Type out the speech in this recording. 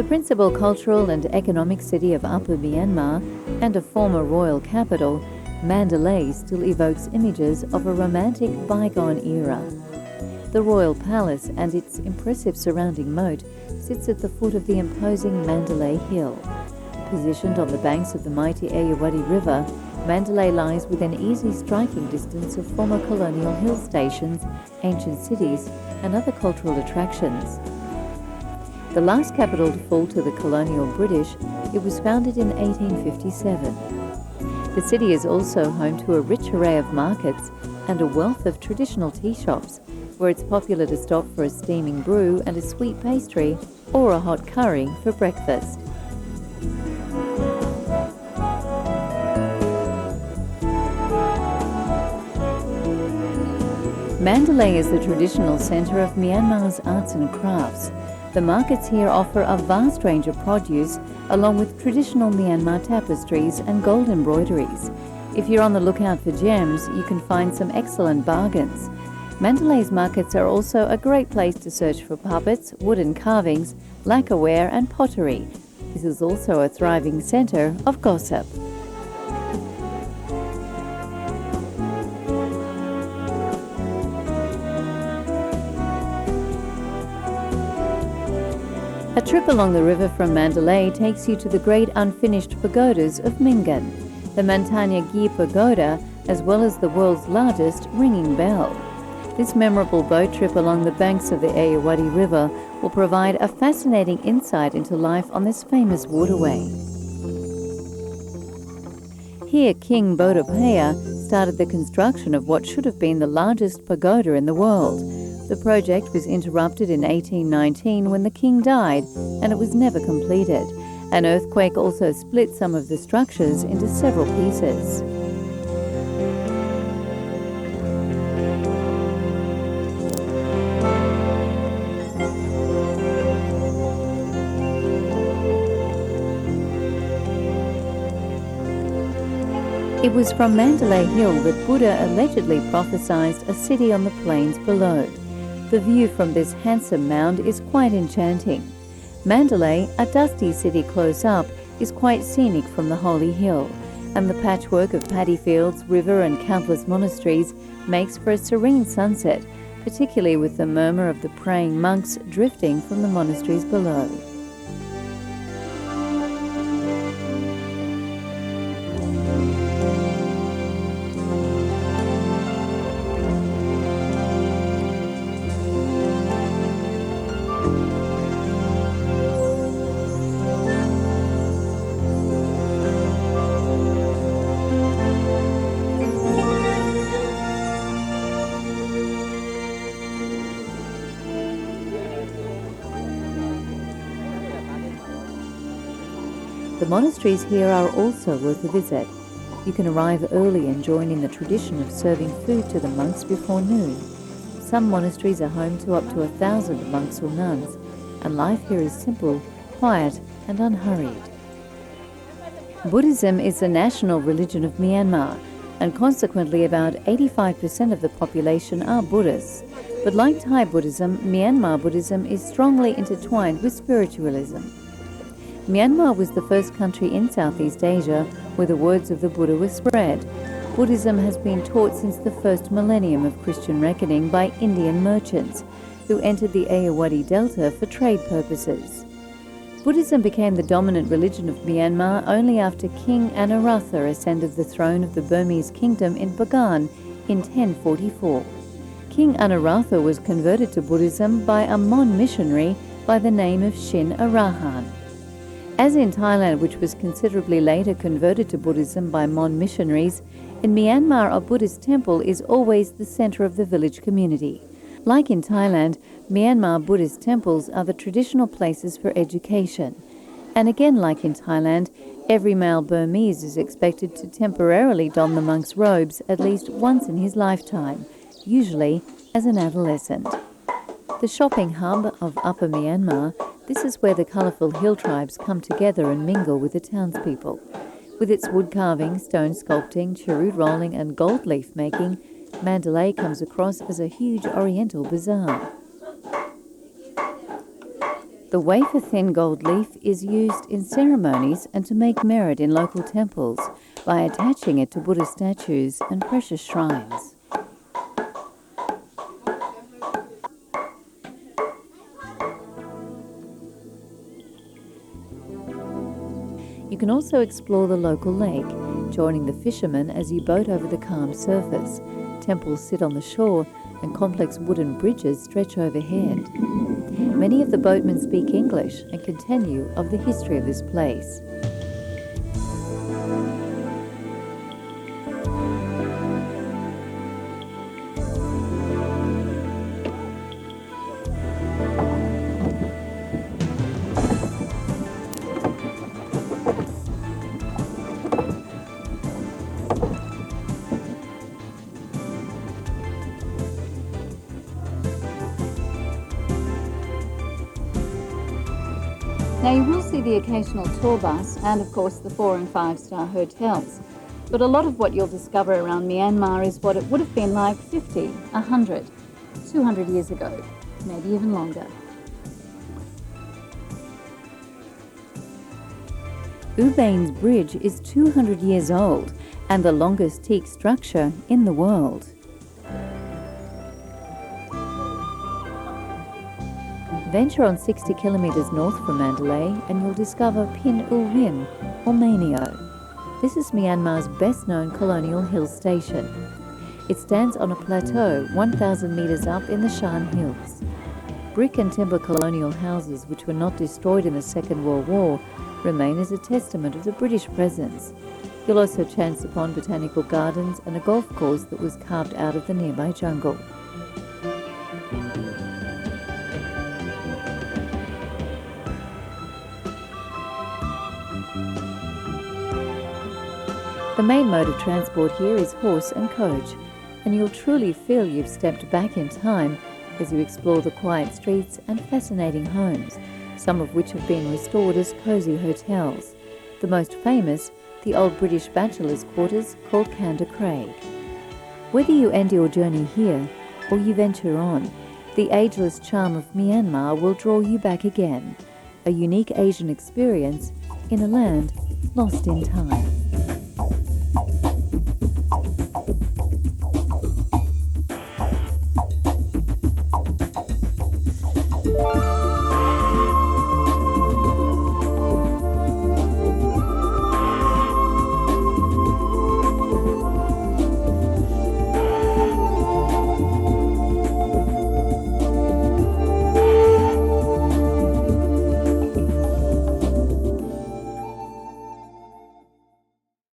The principal cultural and economic city of Upper Myanmar and a former royal capital, Mandalay still evokes images of a romantic bygone era. The royal palace and its impressive surrounding moat sits at the foot of the imposing Mandalay Hill. Positioned on the banks of the mighty Irrawaddy River, Mandalay lies within easy striking distance of former colonial hill stations, ancient cities, and other cultural attractions. The last capital to fall to the colonial British, it was founded in 1857. The city is also home to a rich array of markets and a wealth of traditional tea shops, where it's popular to stop for a steaming brew and a sweet pastry or a hot curry for breakfast. Mandalay is the traditional centre of Myanmar's arts and crafts. The markets here offer a vast range of produce, along with traditional Myanmar tapestries and gold embroideries. If you're on the lookout for gems, you can find some excellent bargains. Mandalay's markets are also a great place to search for puppets, wooden carvings, lacquerware and pottery. This is also a thriving centre of gossip. A trip along the river from Mandalay takes you to the great unfinished pagodas of Yangon, the Mantanya Pagoda, as well as the world's largest ringing bell. This memorable boat trip along the banks of the Irrawaddy River will provide a fascinating insight into life on this famous waterway. Here, King Bodapaya started the construction of what should have been the largest pagoda in the world. The project was interrupted in 1819 when the king died, and it was never completed. An earthquake also split some of the structures into several pieces. It was from Mandalay Hill that Buddha allegedly prophesied a city on the plains below. The view from this handsome mound is quite enchanting. Mandalay, a dusty city close up, is quite scenic from the holy hill, and the patchwork of paddy fields, river and countless monasteries makes for a serene sunset, particularly with the murmur of the praying monks drifting from the monasteries below. The monasteries here are also worth a visit. You can arrive early and join in the tradition of serving food to the monks before noon. Some monasteries are home to up to 1,000 monks or nuns, and life here is simple, quiet and unhurried. Buddhism is the national religion of Myanmar, and consequently about 85% of the population are Buddhists. But like Thai Buddhism, Myanmar Buddhism is strongly intertwined with spiritualism. Myanmar was the first country in Southeast Asia where the words of the Buddha were spread. Buddhism has been taught since the first millennium of Christian reckoning by Indian merchants, who entered the Irrawaddy Delta for trade purposes. Buddhism became the dominant religion of Myanmar only after King Anuruddha ascended the throne of the Burmese kingdom in Bagan in 1044. King Anuruddha was converted to Buddhism by a Mon missionary by the name of Shin Arahan. As in Thailand, which was considerably later converted to Buddhism by Mon missionaries, in Myanmar a Buddhist temple is always the centre of the village community. Like in Thailand, Myanmar Buddhist temples are the traditional places for education. And again, like in Thailand, every male Burmese is expected to temporarily don the monk's robes at least once in his lifetime, usually as an adolescent. The shopping hub of Upper Myanmar, this is where the colourful hill tribes come together and mingle with the townspeople. With its wood carving, stone sculpting, cheroot rolling and gold leaf making, Mandalay comes across as a huge oriental bazaar. The wafer-thin gold leaf is used in ceremonies and to make merit in local temples by attaching it to Buddha statues and precious shrines. You can also explore the local lake, joining the fishermen as you boat over the calm surface. Temples sit on the shore and complex wooden bridges stretch overhead. Many of the boatmen speak English and can tell you of the history of this place. Now you will see the occasional tour bus and of course the 4- and 5-star hotels. But a lot of what you'll discover around Myanmar is what it would have been like 50, 100, 200 years ago, maybe even longer. Ubane's bridge is 200 years old and the longest teak structure in the world. Venture on 60 kilometres north from Mandalay and you'll discover Pin Ulwin, or Maymyo. This is Myanmar's best-known colonial hill station. It stands on a plateau 1,000 metres up in the Shan Hills. Brick and timber colonial houses, which were not destroyed in the Second World War, remain as a testament of the British presence. You'll also chance upon botanical gardens and a golf course that was carved out of the nearby jungle. The main mode of transport here is horse and coach, and you'll truly feel you've stepped back in time as you explore the quiet streets and fascinating homes, some of which have been restored as cosy hotels. The most famous, the old British bachelors' quarters called Kanda Craig. Whether you end your journey here or you venture on, the ageless charm of Myanmar will draw you back again, a unique Asian experience in a land lost in time.